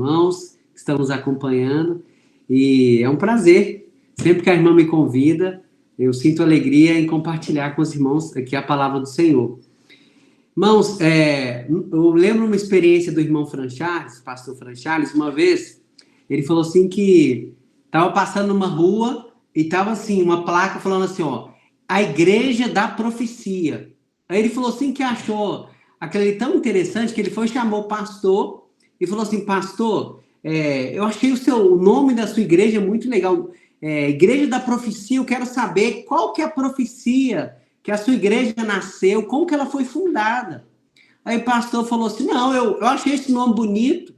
irmãos que estão nos acompanhando. E é um prazer, sempre que a irmã me convida, eu sinto alegria em compartilhar com os irmãos aqui a palavra do Senhor. Irmãos, eu lembro uma experiência do irmão Franchales, pastor Franchales, uma vez, ele falou assim que estava passando numa rua e estava assim, uma placa falando assim, ó, a igreja da profecia. Aí ele falou assim que achou aquele tão interessante que ele foi chamou o pastor e falou assim, pastor, eu achei o nome da sua igreja muito legal, Igreja da Profecia, eu quero saber qual que é a profecia que a sua igreja nasceu, como que ela foi fundada. Aí o pastor falou assim, não, eu achei esse nome bonito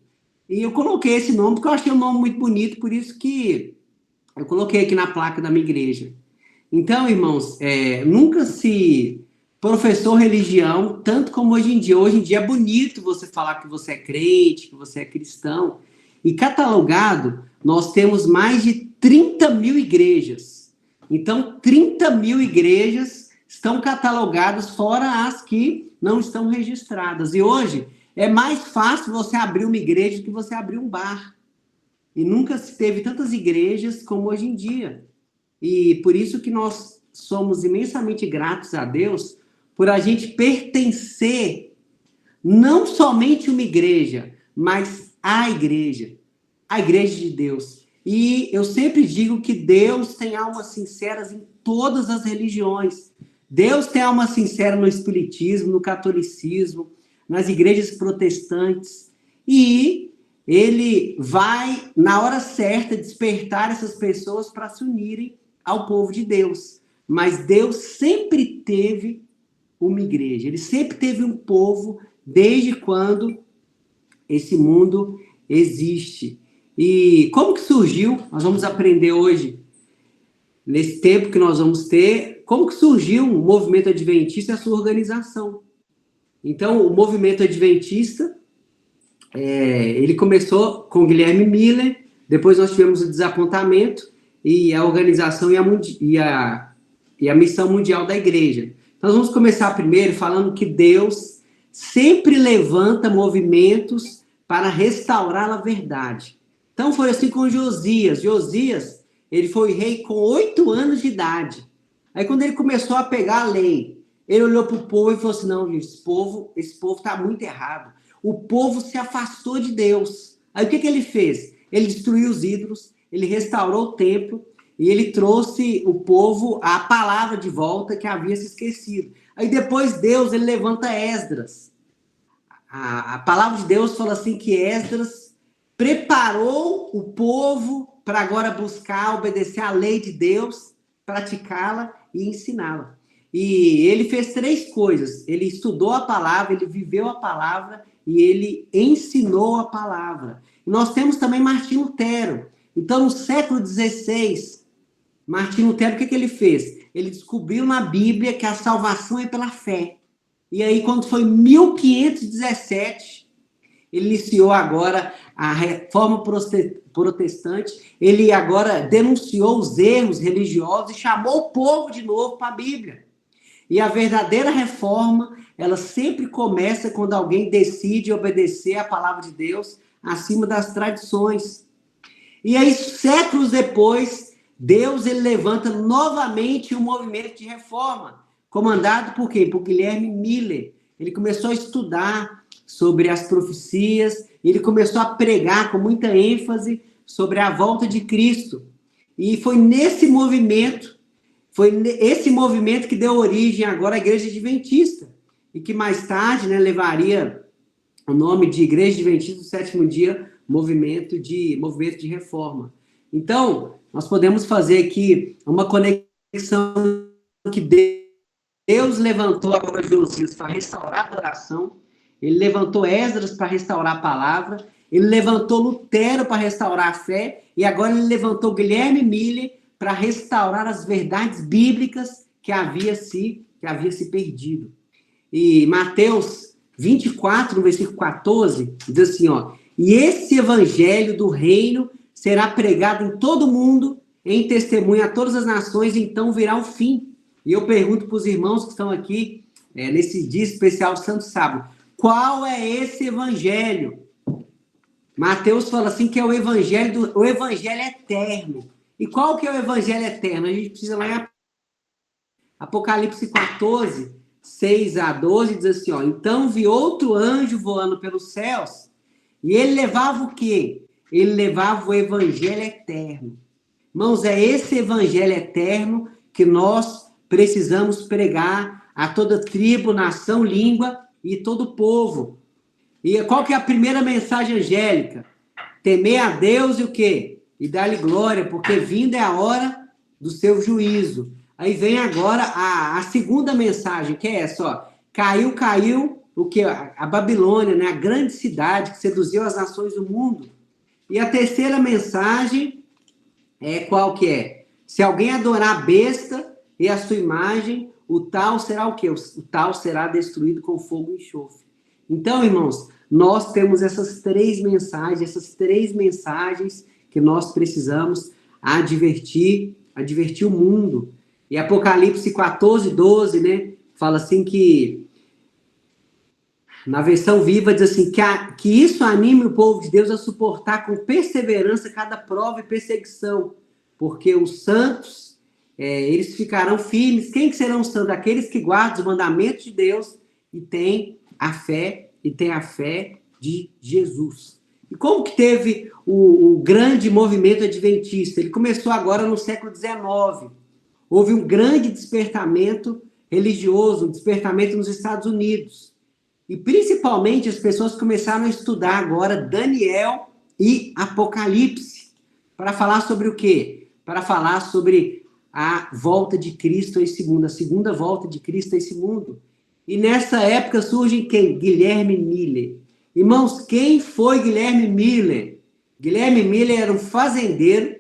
e eu coloquei esse nome porque eu achei um nome muito bonito, por isso que eu coloquei aqui na placa da minha igreja. Então, irmãos, nunca se professou religião, tanto como hoje em dia. Hoje em dia é bonito você falar que você é crente, que você é cristão. E catalogado, nós temos mais de 30 mil igrejas. Então, 30 mil igrejas estão catalogadas, fora as que não estão registradas. E hoje é mais fácil você abrir uma igreja do que você abrir um bar. E nunca se teve tantas igrejas como hoje em dia. E por isso que nós somos imensamente gratos a Deus por a gente pertencer não somente uma igreja, mas a igreja de Deus. E eu sempre digo que Deus tem almas sinceras em todas as religiões. Deus tem alma sincera no espiritismo, no catolicismo, nas igrejas protestantes. E ele vai, na hora certa, despertar essas pessoas para se unirem ao povo de Deus. Mas Deus sempre teve uma igreja, ele sempre teve um povo, desde quando esse mundo existe. E como que surgiu? Nós vamos aprender hoje, nesse tempo que nós vamos ter, como que surgiu o movimento adventista e a sua organização. Então, o movimento adventista, ele começou com Guilherme Miller, depois nós tivemos o desapontamento e a organização e a missão mundial da igreja. Então, nós vamos começar primeiro falando que Deus sempre levanta movimentos para restaurar a verdade. Então, foi assim com Josias. Josias, ele foi rei com 8 anos de idade. Aí, quando ele começou a pegar a lei, ele olhou para o povo e falou assim, não, gente, esse povo está muito errado. O povo se afastou de Deus. Aí, o que ele fez? Ele destruiu os ídolos, ele restaurou o templo, e ele trouxe o povo a palavra de volta que havia se esquecido. Aí depois Deus, ele levanta Esdras. A palavra de Deus fala assim que Esdras preparou o povo para agora buscar, obedecer a lei de Deus, praticá-la e ensiná-la. E ele fez 3 coisas. Ele estudou a palavra, ele viveu a palavra e ele ensinou a palavra. E nós temos também Martim Lutero. Então, no século XVI, Martim Lutero, o que ele fez? Ele descobriu na Bíblia que a salvação é pela fé. E aí, quando foi 1517, ele iniciou agora a reforma protestante, ele agora denunciou os erros religiosos e chamou o povo de novo para a Bíblia. E a verdadeira reforma, ela sempre começa quando alguém decide obedecer a palavra de Deus acima das tradições. E aí, séculos depois, Deus ele levanta novamente um movimento de reforma, comandado por quem? Por Guilherme Miller. Ele começou a estudar sobre as profecias, ele começou a pregar com muita ênfase sobre a volta de Cristo. E foi esse movimento que deu origem agora à Igreja Adventista, e que mais tarde, né, levaria o nome de Igreja Adventista do Sétimo Dia, movimento de reforma. Então, nós podemos fazer aqui uma conexão que Deus levantou agora Josias para restaurar a adoração, ele levantou Esdras para restaurar a palavra, ele levantou Lutero para restaurar a fé, e agora ele levantou Guilherme Miller para restaurar as verdades bíblicas que havia se perdido. E Mateus 24, no versículo 14, diz assim, ó, e esse evangelho do reino será pregado em todo o mundo, em testemunho a todas as nações, e então virá o fim. E eu pergunto para os irmãos que estão aqui, nesse dia especial do Santo Sábado, qual é esse evangelho? Mateus fala assim que é o evangelho eterno. E qual que é o evangelho eterno? A gente precisa lá em Apocalipse 14, 6 a 12, diz assim, ó, então vi outro anjo voando pelos céus, e ele levava o quê? Ele levava o evangelho eterno. Irmãos, é esse evangelho eterno que nós precisamos pregar a toda tribo, nação, língua e todo povo. E qual que é a primeira mensagem angélica? Temer a Deus e o quê? E dar-lhe glória, porque vinda é a hora do seu juízo. Aí vem agora a segunda mensagem, que é essa, ó. Caiu, o que? A Babilônia, né? A grande cidade que seduziu as nações do mundo. E a terceira mensagem é qual que é? Se alguém adorar a besta e a sua imagem, o tal será o quê? O tal será destruído com fogo e enxofre. Então, irmãos, nós temos essas três mensagens que nós precisamos advertir o mundo. E Apocalipse 14, 12, né? Fala assim que, na versão viva, diz assim, que isso anime o povo de Deus a suportar com perseverança cada prova e perseguição, porque os santos, eles ficarão firmes. Quem que serão os santos? Aqueles que guardam os mandamentos de Deus e têm a fé de Jesus. E como que teve o grande movimento adventista? Ele começou agora no século XIX. Houve um grande despertamento religioso, um despertamento nos Estados Unidos. E principalmente as pessoas começaram a estudar agora Daniel e Apocalipse. Para falar sobre o quê? Para falar sobre a volta de Cristo a esse mundo, a segunda volta de Cristo a esse mundo. E nessa época surge quem? Guilherme Miller. Irmãos, quem foi Guilherme Miller? Guilherme Miller era um fazendeiro,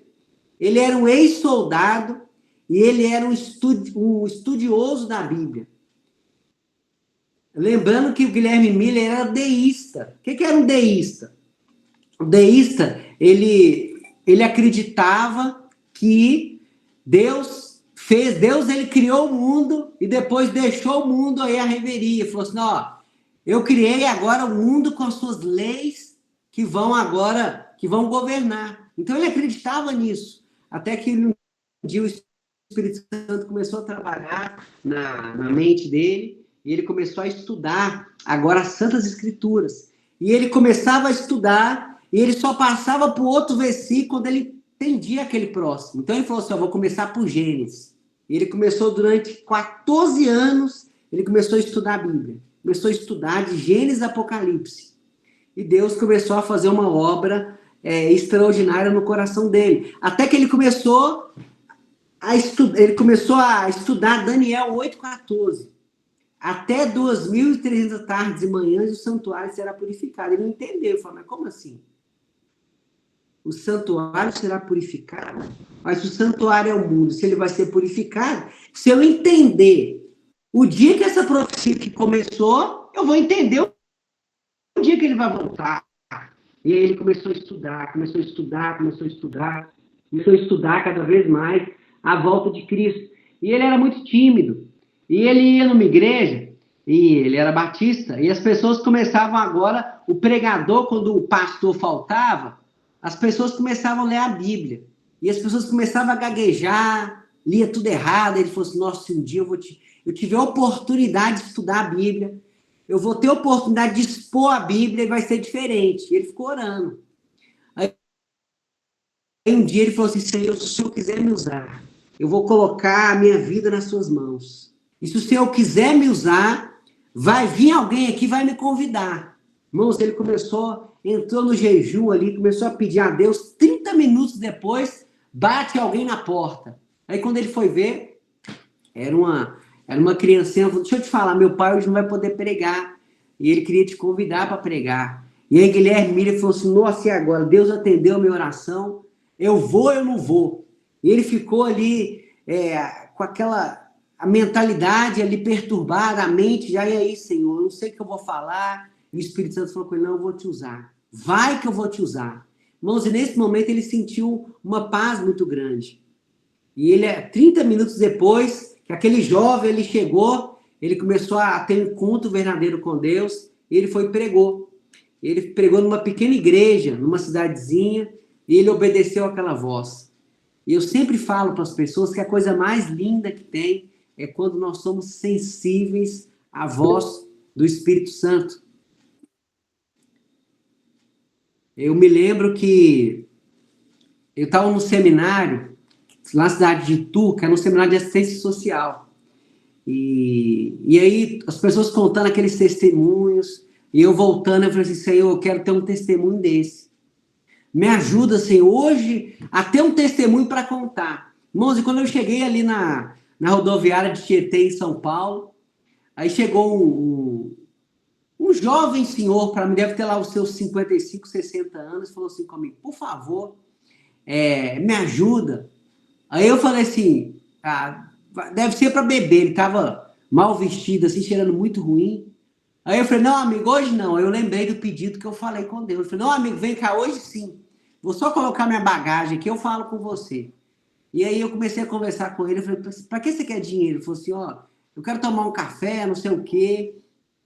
ele era um ex-soldado e ele era um estudioso da Bíblia. Lembrando que o Guilherme Miller era deísta. O que era um deísta? O deísta, ele acreditava que Deus ele criou o mundo e depois deixou o mundo aí à reveria. Falou assim, ó, eu criei agora o mundo com as suas leis que vão governar. Então ele acreditava nisso. Até que um dia o Espírito Santo começou a trabalhar na mente dele e ele começou a estudar agora as Santas Escrituras. E ele começava a estudar e ele só passava para o outro versículo quando ele entendia aquele próximo. Então ele falou assim, ó, vou começar por Gênesis. E ele começou durante 14 anos, ele começou a estudar a Bíblia. Começou a estudar de Gênesis a Apocalipse. E Deus começou a fazer uma obra extraordinária no coração dele. Até que ele começou a estudar Daniel 8,14. Até 2.300 tardes e manhãs o santuário será purificado. Ele não entendeu. Ele falou, mas como assim? O santuário será purificado? Mas o santuário é o mundo. Se ele vai ser purificado, se eu entender o dia que essa profecia que começou, eu vou entender o dia que ele vai voltar. E aí ele começou a estudar cada vez mais a volta de Cristo. E ele era muito tímido. E ele ia numa igreja, e ele era batista, e as pessoas começavam agora, o pregador, quando o pastor faltava, as pessoas começavam a ler a Bíblia. E as pessoas começavam a gaguejar, lia tudo errado. Ele falou assim, nossa, se um dia eu tiver a oportunidade de estudar a Bíblia, eu vou ter a oportunidade de expor a Bíblia e vai ser diferente. E ele ficou orando. Aí um dia ele falou assim, Senhor, se o Senhor quiser me usar, eu vou colocar a minha vida nas suas mãos. E se o Senhor quiser me usar, vai vir alguém aqui e vai me convidar. Irmãos, ele entrou no jejum ali, começou a pedir a Deus, 30 minutos depois, bate alguém na porta. Aí quando ele foi ver, era uma criancinha, falou, deixa eu te falar, meu pai hoje não vai poder pregar. E ele queria te convidar para pregar. E aí Guilherme Miller falou assim, nossa, e agora? Deus atendeu a minha oração, eu vou, eu não vou. E ele ficou ali com a mentalidade ali perturbada, a mente já, e aí, Senhor, eu não sei o que eu vou falar. E o Espírito Santo falou com ele, não, eu vou te usar. Vai que eu vou te usar. Irmãos, e nesse momento ele sentiu uma paz muito grande. E ele, 30 minutos depois, que aquele jovem, ele chegou, ele começou a ter um encontro verdadeiro com Deus, e ele foi e pregou. Ele pregou numa pequena igreja, numa cidadezinha, e ele obedeceu aquela voz. E eu sempre falo para as pessoas que a coisa mais linda que tem é quando nós somos sensíveis à voz do Espírito Santo. Eu me lembro que eu estava no seminário, lá na cidade de Itu, que era um seminário de assistência social. E aí, as pessoas contando aqueles testemunhos, e eu voltando, eu falei assim, Senhor, eu quero ter um testemunho desse. Me ajuda, Senhor, hoje, a ter um testemunho para contar. Irmãos, e quando eu cheguei ali na rodoviária de Tietê, em São Paulo, aí chegou um jovem senhor, para mim, deve ter lá os seus 55, 60 anos, falou assim comigo, por favor, me ajuda. Aí eu falei assim, deve ser para beber, ele estava mal vestido, assim, cheirando muito ruim. Aí eu falei, não, amigo, hoje não. Aí eu lembrei do pedido que eu falei com Deus. Eu falei, não, amigo, vem cá, hoje sim. Vou só colocar minha bagagem aqui, eu falo com você. E aí eu comecei a conversar com ele, eu falei, para que você quer dinheiro? Ele falou assim, ó, eu quero tomar um café, não sei o quê.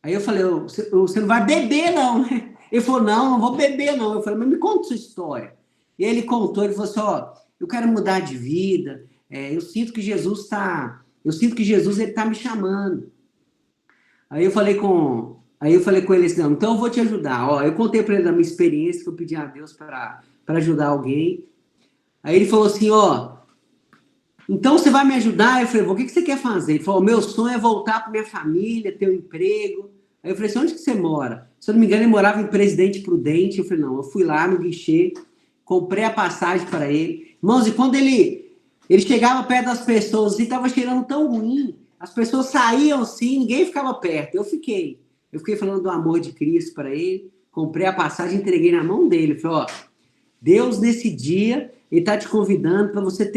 Aí eu falei, você não vai beber não, né? Ele falou, não vou beber não. Eu falei, mas me conta sua história. E aí ele contou, ele falou assim, ó, eu quero mudar de vida, eu sinto que Jesus ele está me chamando. Aí eu falei com ele assim, não, então eu vou te ajudar. Ó, eu contei para ele da minha experiência, que eu pedi a Deus para ajudar alguém. Aí ele falou assim, ó, então você vai me ajudar? Eu falei, o que você quer fazer? Ele falou, meu sonho é voltar para minha família, ter um emprego. Aí eu falei assim, onde que você mora? Se eu não me engano, ele morava em Presidente Prudente. Eu falei, não, eu fui lá no guichê, comprei a passagem para ele. Irmãos, e quando ele chegava perto das pessoas e estava cheirando tão ruim, as pessoas saíam assim, ninguém ficava perto. Eu fiquei falando do amor de Cristo para ele, comprei a passagem, entreguei na mão dele. Falei, ó, Deus nesse dia, ele está te convidando para você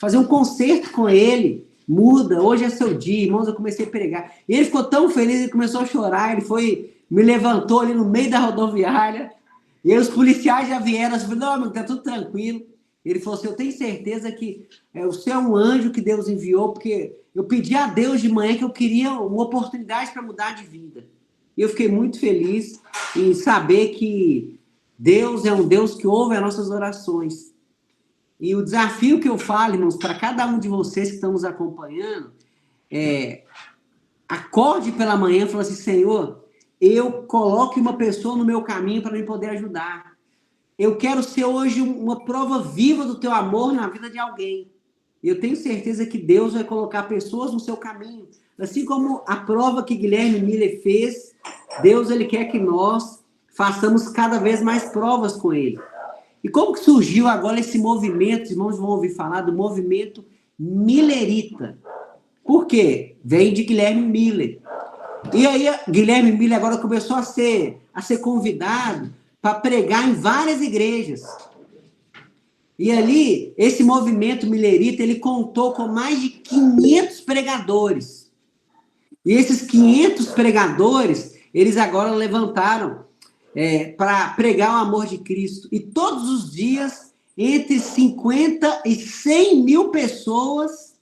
fazer um concerto com ele. Muda, hoje é seu dia, irmãos, eu comecei a pregar. E ele ficou tão feliz, ele começou a chorar, me levantou ali no meio da rodoviária, e aí os policiais já vieram, assim, não, amigo, tá tudo tranquilo. Ele falou assim, eu tenho certeza que você é um anjo que Deus enviou, porque eu pedi a Deus de manhã que eu queria uma oportunidade para mudar de vida. E eu fiquei muito feliz em saber que Deus é um Deus que ouve as nossas orações. E o desafio que eu falo, irmãos, para cada um de vocês que estão nos acompanhando, acorde pela manhã e fala assim, Senhor, eu coloque uma pessoa no meu caminho para me poder ajudar. Eu quero ser hoje uma prova viva do teu amor na vida de alguém. Eu tenho certeza que Deus vai colocar pessoas no seu caminho. Assim como a prova que Guilherme Miller fez, Deus ele quer que nós façamos cada vez mais provas com ele. E como que surgiu agora esse movimento, os irmãos vão ouvir falar do movimento Millerita. Por quê? Vem de Guilherme Miller. E aí, Guilherme Miller agora começou a ser convidado para pregar em várias igrejas. E ali, esse movimento Millerita, ele contou com mais de 500 pregadores. E esses 500 pregadores, eles agora levantaram para pregar o amor de Cristo. E todos os dias, entre 50 e 100 mil pessoas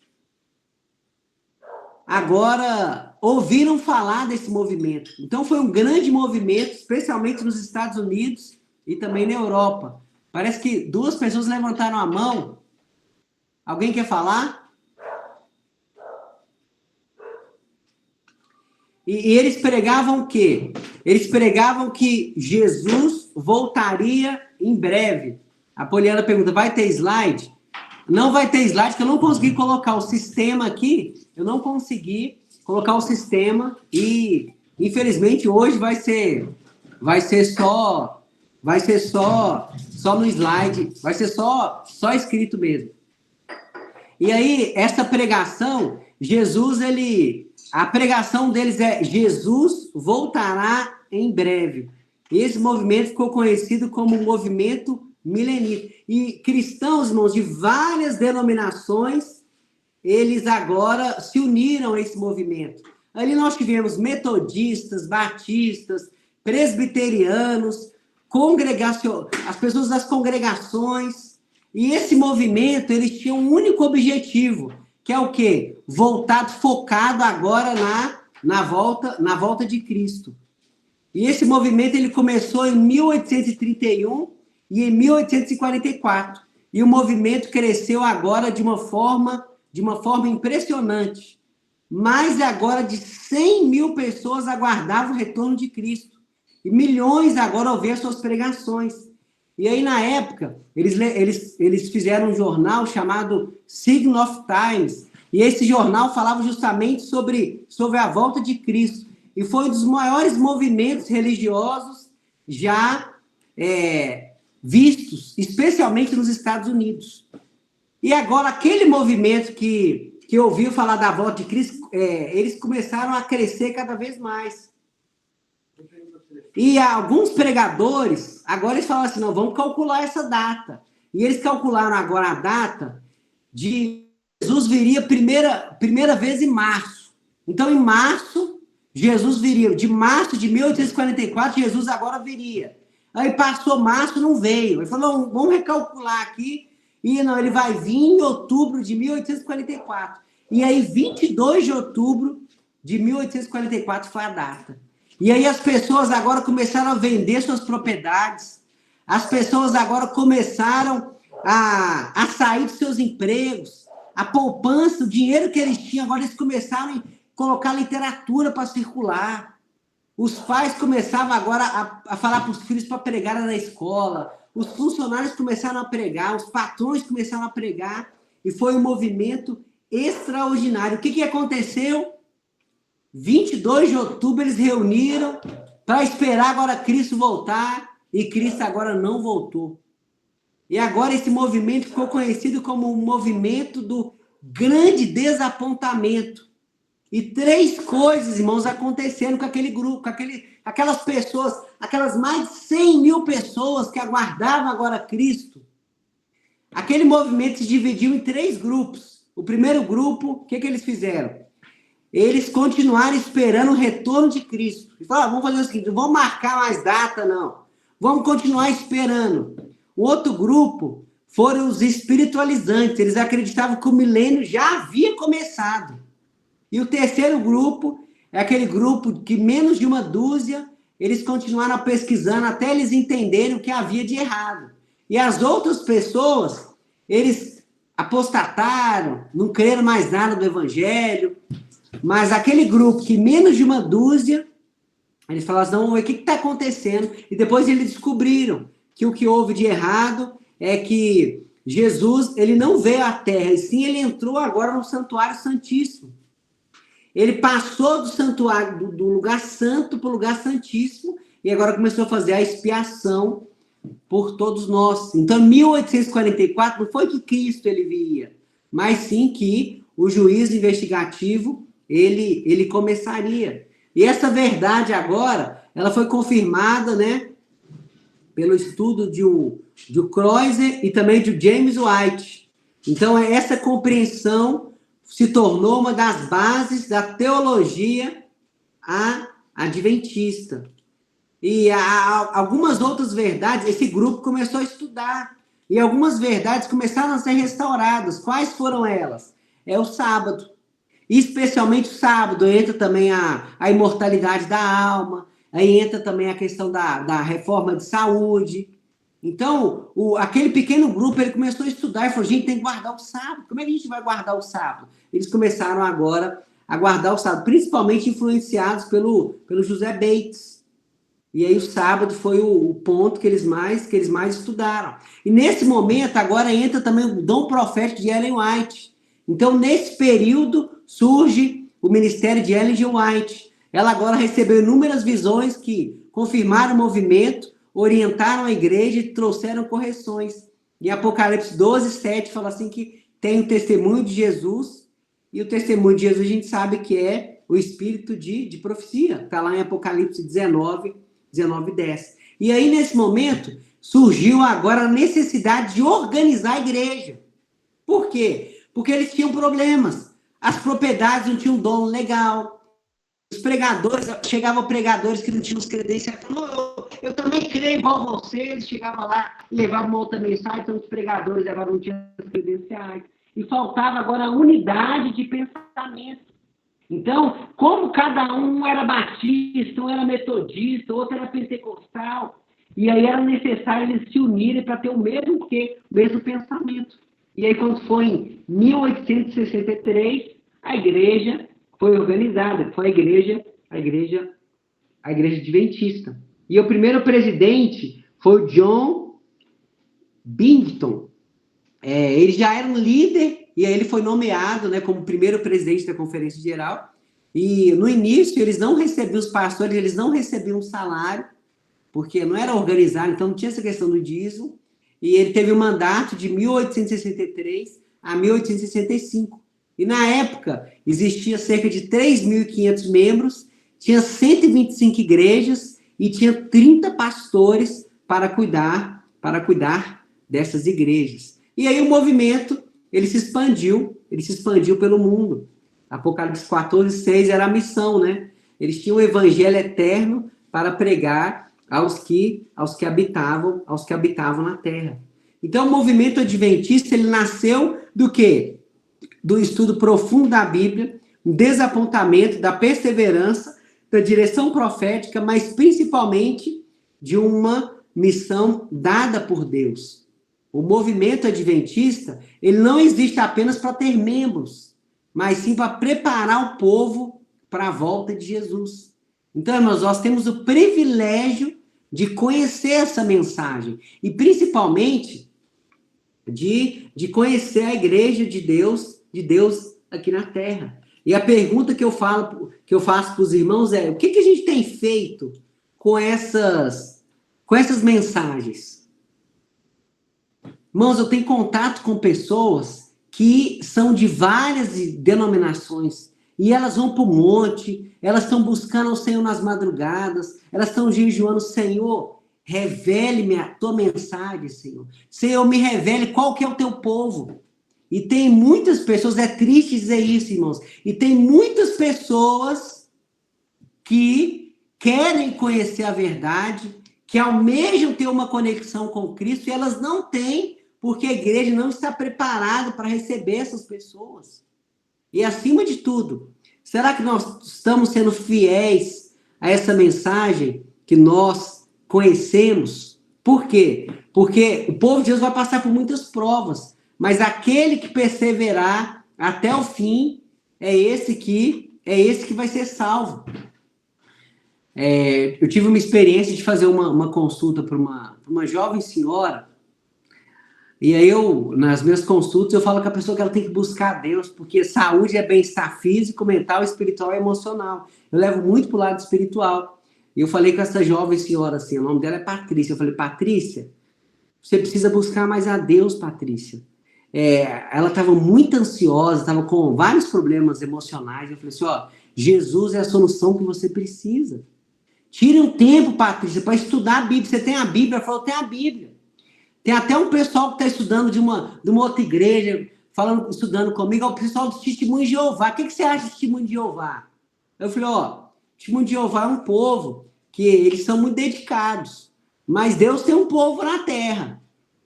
agora ouviram falar desse movimento. Então foi um grande movimento, especialmente nos Estados Unidos e também na Europa. Parece que 2 pessoas levantaram a mão. Alguém quer falar? E eles pregavam o quê? Eles pregavam que Jesus voltaria em breve. A Poliana pergunta, vai ter slide? Não vai ter slide, porque eu não consegui colocar o sistema aqui. Eu não consegui colocar o sistema e, infelizmente, hoje vai ser só no slide, vai ser só escrito mesmo. E aí, essa pregação, a pregação deles é Jesus voltará em breve. Esse movimento ficou conhecido como o movimento milenita. E cristãos, irmãos, de várias denominações, eles agora se uniram a esse movimento. Ali nós tivemos metodistas, batistas, presbiterianos, as pessoas das congregações. E esse movimento, eles tinham um único objetivo, que é o quê? Focado agora na volta de Cristo. E esse movimento ele começou em 1831 e em 1844. E o movimento cresceu agora de uma forma impressionante. Mais agora de 100 mil pessoas aguardavam o retorno de Cristo. E milhões agora ouviam suas pregações. E aí, na época, eles fizeram um jornal chamado Sign of Times. E esse jornal falava justamente sobre a volta de Cristo. E foi um dos maiores movimentos religiosos já vistos, especialmente nos Estados Unidos. E agora, aquele movimento que ouviu falar da volta de Cristo, eles começaram a crescer cada vez mais. E alguns pregadores, agora eles falam assim, não, vamos calcular essa data. E eles calcularam agora a data de Jesus viria primeira vez em março. Então, em março, Jesus viria. De março de 1844, Jesus agora viria. Aí passou março, não veio. Ele falou, vamos recalcular aqui. E não, ele vai vir em outubro de 1844. E aí, 22 de outubro de 1844 foi a data. E aí as pessoas agora começaram a vender suas propriedades. As pessoas agora começaram a sair dos seus empregos. A poupança, o dinheiro que eles tinham, agora eles começaram a colocar literatura para circular. Os pais começavam agora a falar para os filhos para pregar na escola. Os funcionários começaram a pregar, os patrões começaram a pregar. E foi um movimento extraordinário. O que aconteceu? 22 de outubro eles reuniram para esperar agora Cristo voltar, e Cristo agora não voltou. E agora esse movimento ficou conhecido como o movimento do grande desapontamento. E 3 coisas, irmãos, aconteceram com aquele grupo, aquelas pessoas, aquelas mais de 100 mil pessoas que aguardavam agora Cristo. Aquele movimento se dividiu em 3 grupos. O primeiro grupo, o que eles fizeram? Eles continuaram esperando o retorno de Cristo. E falaram, vamos fazer o seguinte, não vamos marcar mais data, não. Vamos continuar esperando. O outro grupo foram os espiritualizantes. Eles acreditavam que o milênio já havia começado. E o terceiro grupo é aquele grupo que menos de uma dúzia, eles continuaram pesquisando até eles entenderem o que havia de errado. E as outras pessoas, eles apostataram, não creram mais nada do evangelho. Mas aquele grupo que menos de uma dúzia, eles falaram assim, não, vamos ver o que está acontecendo. E depois eles descobriram que o que houve de errado é que Jesus, ele não veio à terra, e sim ele entrou agora no santuário santíssimo. Ele passou do santuário, do lugar santo para o lugar santíssimo, e agora começou a fazer a expiação por todos nós. Então, em 1844, não foi que Cristo ele viria, mas sim que o juízo investigativo ele começaria. E essa verdade agora, ela foi confirmada, né, pelo estudo de um Kreuzer e também de James White. Então, essa compreensão se tornou uma das bases da teologia adventista. E algumas outras verdades, esse grupo começou a estudar. E algumas verdades começaram a ser restauradas. Quais foram elas? É o sábado. Especialmente o sábado, entra também a imortalidade da alma, aí entra também a questão da reforma de saúde. Então, aquele pequeno grupo, ele começou a estudar e falou, gente, tem que guardar o sábado. Como é que a gente vai guardar o sábado? Eles começaram agora a guardar o sábado, principalmente influenciados pelo José Bates. E aí o sábado foi o ponto que eles mais estudaram. E nesse momento, agora entra também o dom profético de Ellen White. Então, nesse período, surge o ministério de Ellen G. White. Ela agora recebeu inúmeras visões que confirmaram o movimento, orientaram a igreja e trouxeram correções. Em Apocalipse 12, 7, fala assim que tem o testemunho de Jesus, e o testemunho de Jesus a gente sabe que é o espírito de profecia. Está lá em Apocalipse 19, 10. E aí, nesse momento, surgiu agora a necessidade de organizar a igreja. Por quê? Porque eles tinham problemas. As propriedades não tinham dono legal. Os pregadores, chegavam pregadores que não tinham os credenciais. Eu também creio igual você. Eles chegavam lá, levavam uma outra mensagem, então os pregadores agora não tinham os credenciais. E faltava agora a unidade de pensamento. Então, como cada um era batista, um era metodista, outro era pentecostal, e aí era necessário eles se unirem para ter o mesmo quê? O mesmo pensamento. E aí, quando foi em 1863, a igreja foi organizada, foi a igreja adventista. E o primeiro presidente foi o John Binghamton. Ele já era um líder, e aí ele foi nomeado, né, como primeiro presidente da Conferência Geral. E no início eles não recebiam, os pastores, eles não recebiam um salário, porque não era organizado, então não tinha essa questão do dízimo. E ele teve um mandato de 1863 a 1865. E na época existia cerca de 3.500 membros, tinha 125 igrejas e tinha 30 pastores para cuidar dessas igrejas. E aí o movimento, ele se expandiu pelo mundo. Apocalipse 14:6 era a missão, né? Eles tinham o evangelho eterno para pregar aos que habitavam na terra. Então o movimento adventista, ele nasceu do quê? Do estudo profundo da Bíblia, um desapontamento, da perseverança, da direção profética, mas principalmente de uma missão dada por Deus. O movimento adventista, ele não existe apenas para ter membros, mas sim para preparar o povo para a volta de Jesus. Então, irmãos, nós temos o privilégio de conhecer essa mensagem e principalmente de conhecer a igreja de Deus aqui na terra. E a pergunta que eu faço para os irmãos é: o que a gente tem feito com essas mensagens? Irmãos, eu tenho contato com pessoas que são de várias denominações e elas vão para o monte, elas estão buscando ao Senhor nas madrugadas, elas estão jejuando. Senhor, revele-me a tua mensagem, Senhor. Senhor, me revele qual que é o teu povo. E tem muitas pessoas, é triste dizer isso, irmãos, e tem muitas pessoas que querem conhecer a verdade, que almejam ter uma conexão com Cristo, e elas não têm, porque a igreja não está preparada para receber essas pessoas. E acima de tudo, será que nós estamos sendo fiéis a essa mensagem que nós conhecemos? Por quê? Porque o povo de Deus vai passar por muitas provas, mas aquele que perseverar até o fim é esse que vai ser salvo. Eu tive uma experiência de fazer uma consulta para uma jovem senhora. E aí nas minhas consultas, eu falo com a pessoa que ela tem que buscar a Deus, porque saúde é bem-estar físico, mental, espiritual e emocional. Eu levo muito pro lado espiritual. E eu falei com essa jovem senhora assim, o nome dela é Patrícia. Eu falei: Patrícia, você precisa buscar mais a Deus, Patrícia. Ela estava muito ansiosa, estava com vários problemas emocionais. Eu falei assim: Jesus é a solução que você precisa. Tire um tempo, Patrícia, para estudar a Bíblia. Você tem a Bíblia? Ela falou: tem a Bíblia. Tem até um pessoal que está estudando de uma outra igreja, estudando comigo, é o pessoal do Testemunho de Jeová. O que você acha do Testemunho de Jeová? Eu falei: Testemunho de Jeová é um povo que eles são muito dedicados, mas Deus tem um povo na terra.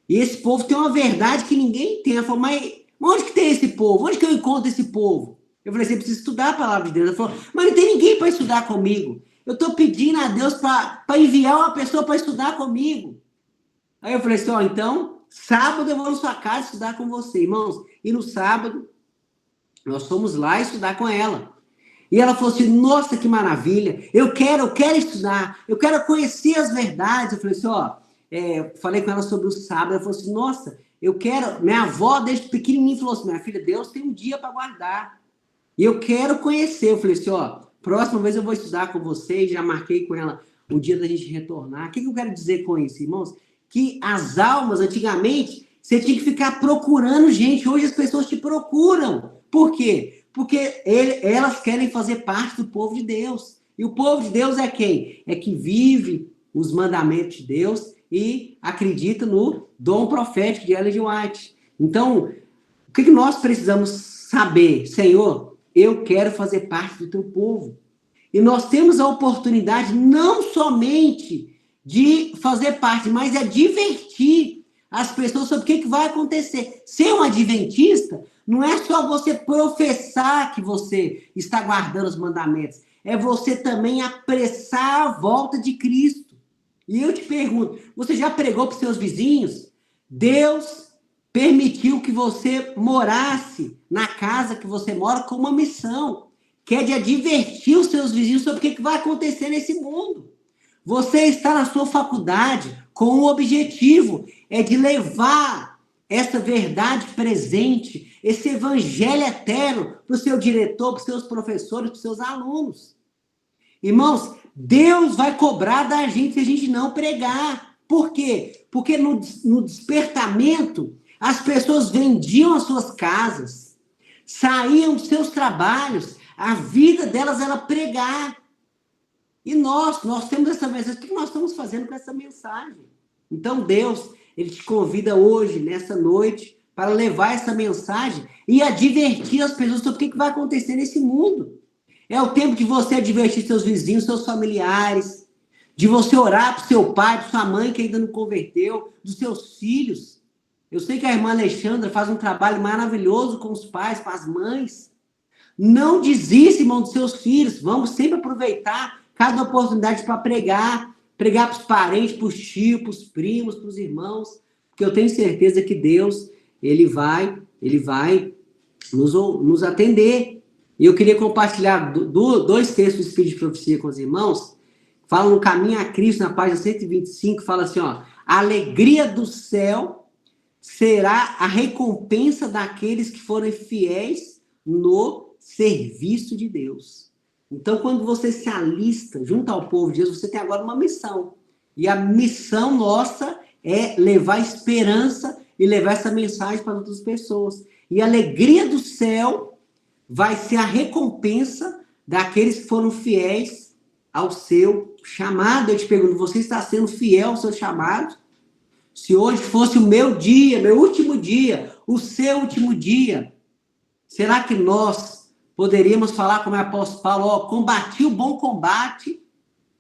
E esse povo tem uma verdade que ninguém tem. Ela falou: mas onde que tem esse povo? Onde que eu encontro esse povo? Eu falei: você precisa estudar a palavra de Deus. Ela falou: mas não tem ninguém para estudar comigo. Eu estou pedindo a Deus para enviar uma pessoa para estudar comigo. Aí eu falei assim: então, sábado eu vou na sua casa estudar com você, irmãos. E no sábado, nós fomos lá estudar com ela. E ela falou assim: nossa, que maravilha, eu quero estudar, eu quero conhecer as verdades. Eu falei assim: falei com ela sobre o sábado. Ela falou assim: nossa, eu quero, minha avó desde pequenininha falou assim: minha filha, Deus tem um dia para guardar. E eu quero conhecer. Eu falei assim: próxima vez eu vou estudar com você. E já marquei com ela o dia da gente retornar. O que eu quero dizer com isso, irmãos? Que as almas, antigamente, você tinha que ficar procurando gente. Hoje as pessoas te procuram. Por quê? Porque elas querem fazer parte do povo de Deus. E o povo de Deus é quem? É que vive os mandamentos de Deus e acredita no dom profético de Ellen G. White. Então, o que nós precisamos saber? Senhor, eu quero fazer parte do teu povo. E nós temos a oportunidade não somente de fazer parte, mas é divertir as pessoas sobre o que vai acontecer. Ser um adventista não é só você professar que você está guardando os mandamentos, é você também apressar a volta de Cristo. E eu te pergunto, você já pregou para os seus vizinhos? Deus permitiu que você morasse na casa que você mora com uma missão, que é de advertir os seus vizinhos sobre o que vai acontecer nesse mundo. Você está na sua faculdade com o objetivo é de levar essa verdade presente, esse evangelho eterno para o seu diretor, para os seus professores, para os seus alunos. Irmãos, Deus vai cobrar da gente se a gente não pregar. Por quê? Porque no despertamento, as pessoas vendiam as suas casas, saíam dos seus trabalhos, a vida delas era pregar. E nós temos essa mensagem. O que nós estamos fazendo com essa mensagem? Então, Deus, Ele te convida hoje, nessa noite, para levar essa mensagem e advertir as pessoas sobre o que vai acontecer nesse mundo. É o tempo de você advertir seus vizinhos, seus familiares, de você orar para o seu pai, para sua mãe que ainda não converteu, dos seus filhos. Eu sei que a irmã Alexandra faz um trabalho maravilhoso com os pais, com as mães. Não desista, irmão, dos seus filhos. Vamos sempre aproveitar cada oportunidade para pregar para os parentes, para os tios, para os primos, para os irmãos, porque eu tenho certeza que Deus, Ele vai nos atender. E eu queria compartilhar dois textos do Espírito de Profecia com os irmãos, falam no Caminho a Cristo, na página 125, fala assim, ó, a alegria do céu será a recompensa daqueles que forem fiéis no serviço de Deus. Então, quando você se alista junto ao povo de Deus, você tem agora uma missão. E a missão nossa é levar esperança e levar essa mensagem para outras pessoas. E a alegria do céu vai ser a recompensa daqueles que foram fiéis ao seu chamado. Eu te pergunto, você está sendo fiel ao seu chamado? Se hoje fosse o meu dia, meu último dia, o seu último dia, será que nós poderíamos falar como é o apóstolo Paulo, ó, combati o bom combate,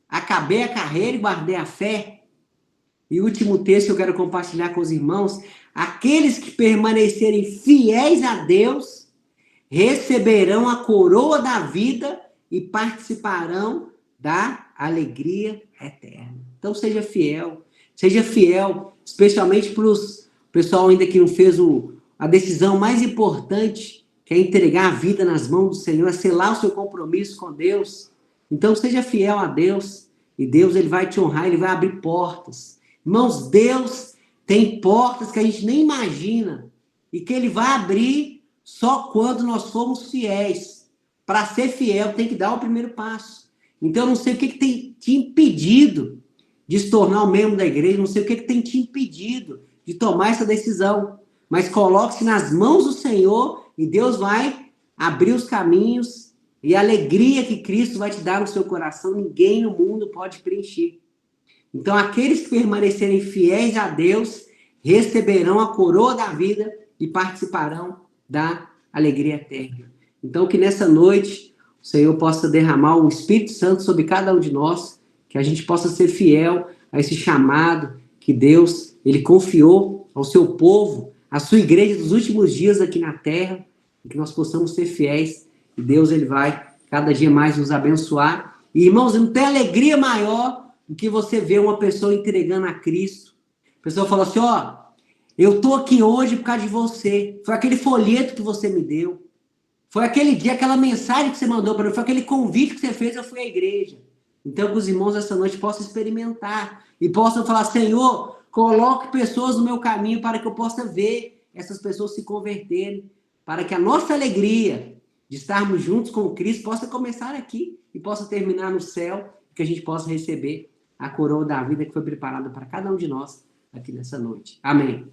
acabei a carreira e guardei a fé? E o último texto que eu quero compartilhar com os irmãos, aqueles que permanecerem fiéis a Deus, receberão a coroa da vida e participarão da alegria eterna. Então seja fiel, especialmente para o pessoal ainda que não fez a decisão mais importante, que é entregar a vida nas mãos do Senhor, é selar o seu compromisso com Deus. Então, seja fiel a Deus, e Deus ele vai te honrar, ele vai abrir portas. Irmãos, Deus tem portas que a gente nem imagina, e que ele vai abrir só quando nós formos fiéis. Para ser fiel, tem que dar o primeiro passo. Então, eu não sei o que tem te impedido de se tornar um membro da igreja, não sei o que tem te impedido de tomar essa decisão, mas coloque-se nas mãos do Senhor, e Deus vai abrir os caminhos e a alegria que Cristo vai te dar no seu coração, ninguém no mundo pode preencher. Então, aqueles que permanecerem fiéis a Deus receberão a coroa da vida e participarão da alegria eterna. Então, que nessa noite o Senhor possa derramar o Espírito Santo sobre cada um de nós, que a gente possa ser fiel a esse chamado que Deus ele confiou ao seu povo, a sua igreja dos últimos dias aqui na terra, e que nós possamos ser fiéis, e Deus ele vai cada dia mais nos abençoar. E, irmãos, não tem alegria maior do que você ver uma pessoa entregando a Cristo. A pessoa fala assim, ó, eu tô aqui hoje por causa de você, foi aquele folheto que você me deu, foi aquele dia, aquela mensagem que você mandou para mim, foi aquele convite que você fez, eu fui à igreja. Então, que os irmãos essa noite possam experimentar e possam falar, Senhor, coloque pessoas no meu caminho para que eu possa ver essas pessoas se converterem, para que a nossa alegria de estarmos juntos com Cristo possa começar aqui e possa terminar no céu, que a gente possa receber a coroa da vida que foi preparada para cada um de nós aqui nessa noite. Amém.